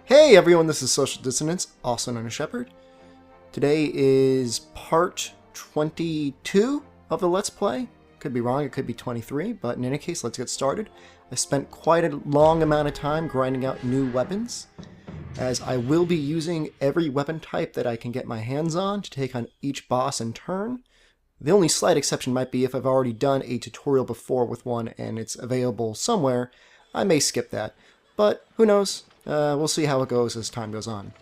Hey everyone, this is Social Dissonance, also known as Shepherd. Today is part 22 of the Let's Play. Could be wrong, it could be 23, but in any case, let's get started. I spent quite a long amount of time grinding out new weapons, as I will be using every weapon type that I can get my hands on to take on each boss in turn. The only slight exception might be if I've already done a tutorial before with one and it's available somewhere, I may skip that. But who knows? We'll see how it goes as time goes on.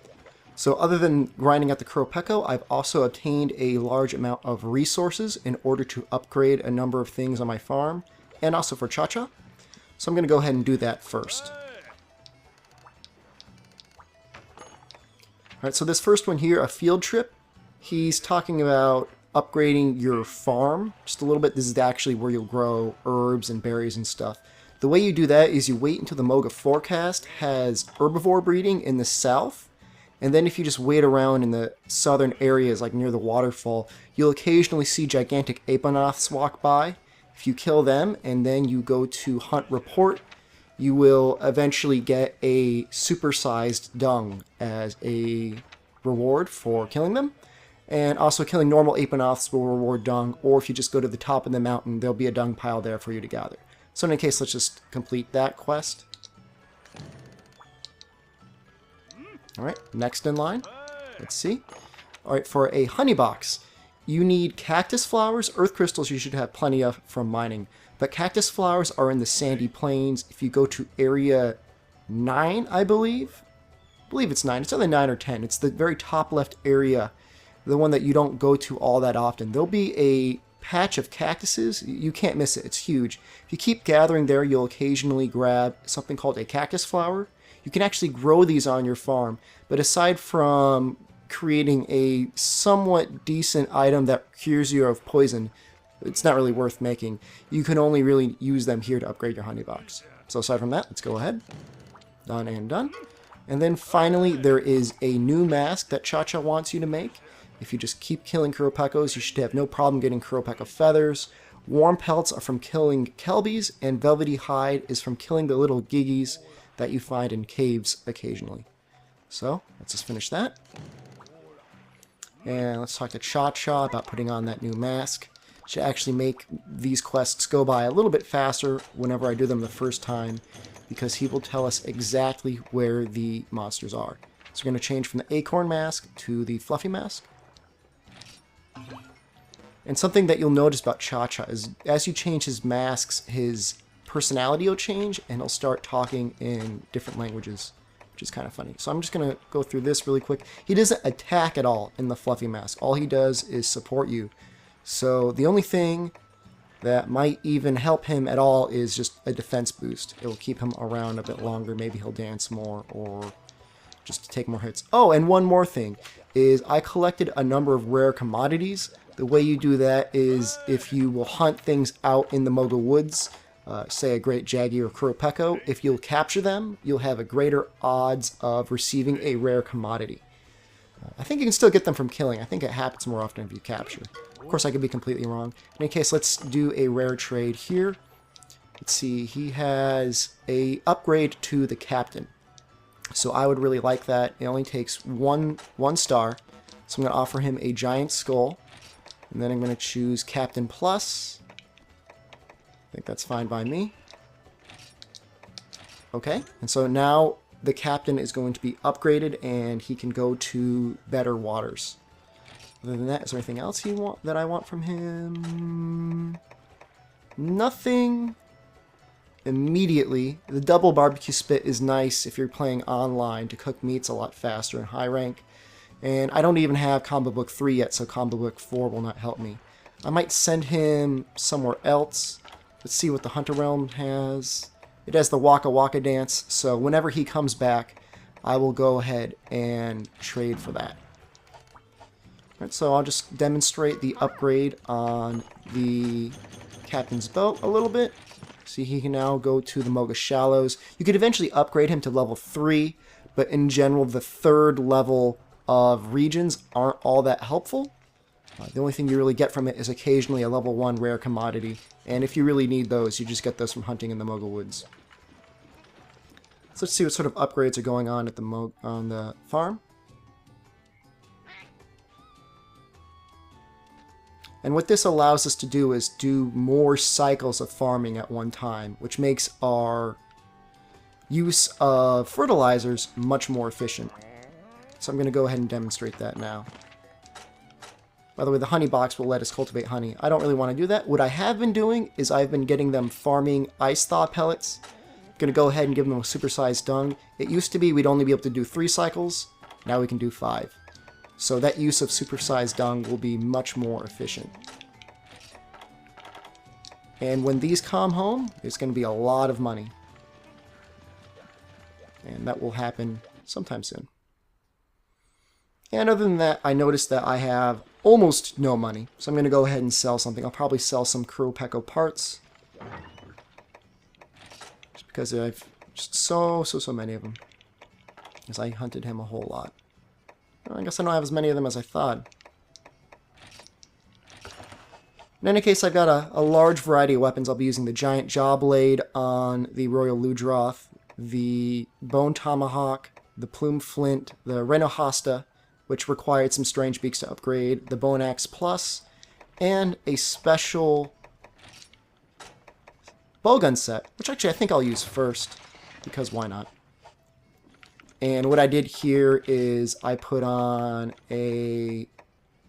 So other than grinding out the Kuropeko, I've also obtained a large amount of resources in order to upgrade a number of things on my farm, and also for Cha-Cha. So I'm going to go ahead and do that first. Alright, so this first one here, a field trip, he's talking about upgrading your farm just a little bit. This is actually where you'll grow herbs and berries and stuff. The way you do that is you wait until the Moga forecast has herbivore breeding in the south, and then if you just wait around in the southern areas, like near the waterfall, you'll occasionally see gigantic aponoths walk by. If you kill them and then you go to hunt report, you will eventually get a supersized dung as a reward for killing them. And also killing normal aponoths will reward dung, or if you just go to the top of the mountain, there'll be a dung pile there for you to gather. So in any case, let's just complete that quest. Alright, next in line. Let's see. Alright, for a honey box, you need cactus flowers. Earth crystals you should have plenty of from mining. But cactus flowers are in the sandy plains. If you go to area 9, I believe it's 9. It's either 9 or 10. It's the very top left area, the one that you don't go to all that often. There'll be a patch of cactuses. You can't miss it. It's huge. If you keep gathering there, you'll occasionally grab something called a cactus flower. You can actually grow these on your farm, but aside from creating a somewhat decent item that cures you of poison, it's not really worth making. You can only really use them here to upgrade your honey box. So aside from that, let's go ahead. Done and done. And then finally, there is a new mask that Cha-Cha wants you to make. If you just keep killing Kuropekos, you should have no problem getting Kuropeko feathers. Warm pelts are from killing Kelbies, and velvety hide is from killing the little Giggies that you find in caves occasionally. So, let's just finish that. And let's talk to Cha-Cha about putting on that new mask. Should actually make these quests go by a little bit faster whenever I do them the first time, because he will tell us exactly where the monsters are. So we're going to change from the acorn mask to the fluffy mask. And something that you'll notice about Cha-Cha is as you change his masks, his personality will change and he'll start talking in different languages, which is kind of funny. So I'm just going to go through this really quick. He doesn't attack at all in the fluffy mask. All he does is support you. So the only thing that might even help him at all is just a defense boost. It will keep him around a bit longer. Maybe he'll dance more or just to take more hits. Oh, and one more thing is I collected a number of rare commodities. The way you do that is if you will hunt things out in the Moga Woods, say a great Jaggy or Kuropeko, if you'll capture them, you'll have a greater odds of receiving a rare commodity. I think you can still get them from killing. I think it happens more often if you capture. Of course, I could be completely wrong. In any case, let's do a rare trade here. Let's see, he has a upgrade to the captain. So I would really like that. It only takes one star. So I'm going to offer him a giant skull. And then I'm going to choose Captain Plus. I think that's fine by me. Okay, and so now the captain is going to be upgraded and he can go to better waters. Other than that, is there anything else that I want from him? Nothing immediately. The double barbecue spit is nice if you're playing online to cook meats a lot faster in high rank. And I don't even have Combo Book 3 yet, so Combo Book 4 will not help me. I might send him somewhere else. Let's see what the Hunter Realm has. It has the Waka Waka dance, so whenever he comes back, I will go ahead and trade for that. Alright, so I'll just demonstrate the upgrade on the Captain's Boat a little bit. See, he can now go to the Moga Shallows. You could eventually upgrade him to level 3, but in general, the third level of regions aren't all that helpful. The only thing you really get from it is occasionally a level 1 rare commodity, and if you really need those, you just get those from hunting in the Moga Woods. So let's see what sort of upgrades are going on at on the farm. And what this allows us to do is do more cycles of farming at one time, which makes our use of fertilizers much more efficient. So I'm going to go ahead and demonstrate that now. By the way, the honey box will let us cultivate honey. I don't really want to do that. What I have been doing is I've been getting them farming ice thaw pellets. I'm going to go ahead and give them a supersized dung. It used to be we'd only be able to do 3 cycles. Now we can do 5. So that use of supersized dung will be much more efficient. And when these come home, it's going to be a lot of money. And that will happen sometime soon. And other than that, I noticed that I have almost no money. So I'm going to go ahead and sell something. I'll probably sell some Kuropeko parts. Just because I've just so many of them. Because I hunted him a whole lot. Well, I guess I don't have as many of them as I thought. In any case, I've got a large variety of weapons. I'll be using the giant jaw blade on the Royal Ludroth, the bone tomahawk, the plume flint, the Renohasta, which required some strange beaks to upgrade, the bone axe plus, and a special bowgun set, which actually I think I'll use first, because why not? And what I did here is I put on a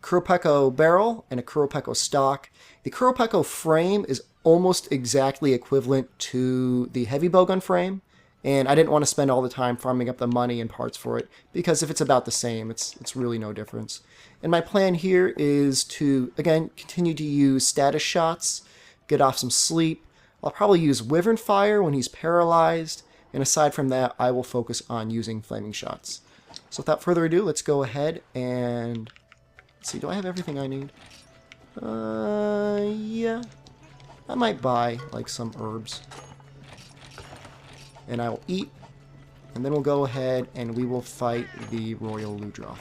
Kuropeko barrel and a Kuropeko stock. The Kuropeko frame is almost exactly equivalent to the heavy bowgun frame, and I didn't want to spend all the time farming up the money and parts for it, because if it's about the same, it's really no difference. And my plan here is to, again, continue to use status shots, get off some sleep. I'll probably use Wyvern Fire when he's paralyzed, and aside from that, I will focus on using flaming shots. So without further ado, let's go ahead and... Let's see, do I have everything I need? Yeah. I might buy, like, some herbs. And I will eat, and then we'll go ahead and we will fight the Royal Ludroth.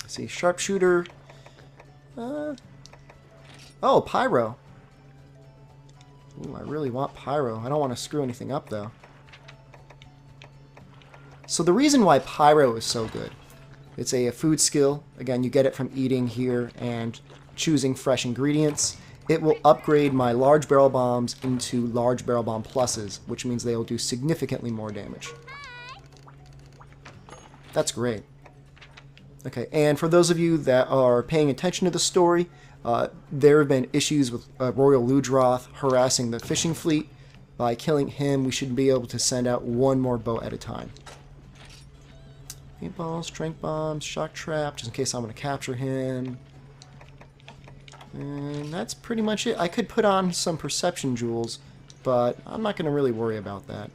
Let's see, sharpshooter. Oh, pyro. Ooh, I really want pyro. I don't want to screw anything up, though. So the reason why pyro is so good, it's a food skill. Again, you get it from eating here and choosing fresh ingredients. It will upgrade my large barrel bombs into large barrel bomb pluses, which means they will do significantly more damage. That's great. Okay, and for those of you that are paying attention to the story, there have been issues with Royal Ludroth harassing the fishing fleet. By killing him, we should be able to send out one more boat at a time. Paintballs, trank bombs, shock trap, just in case I'm going to capture him. And that's pretty much it. I could put on some perception jewels, but I'm not going to really worry about that.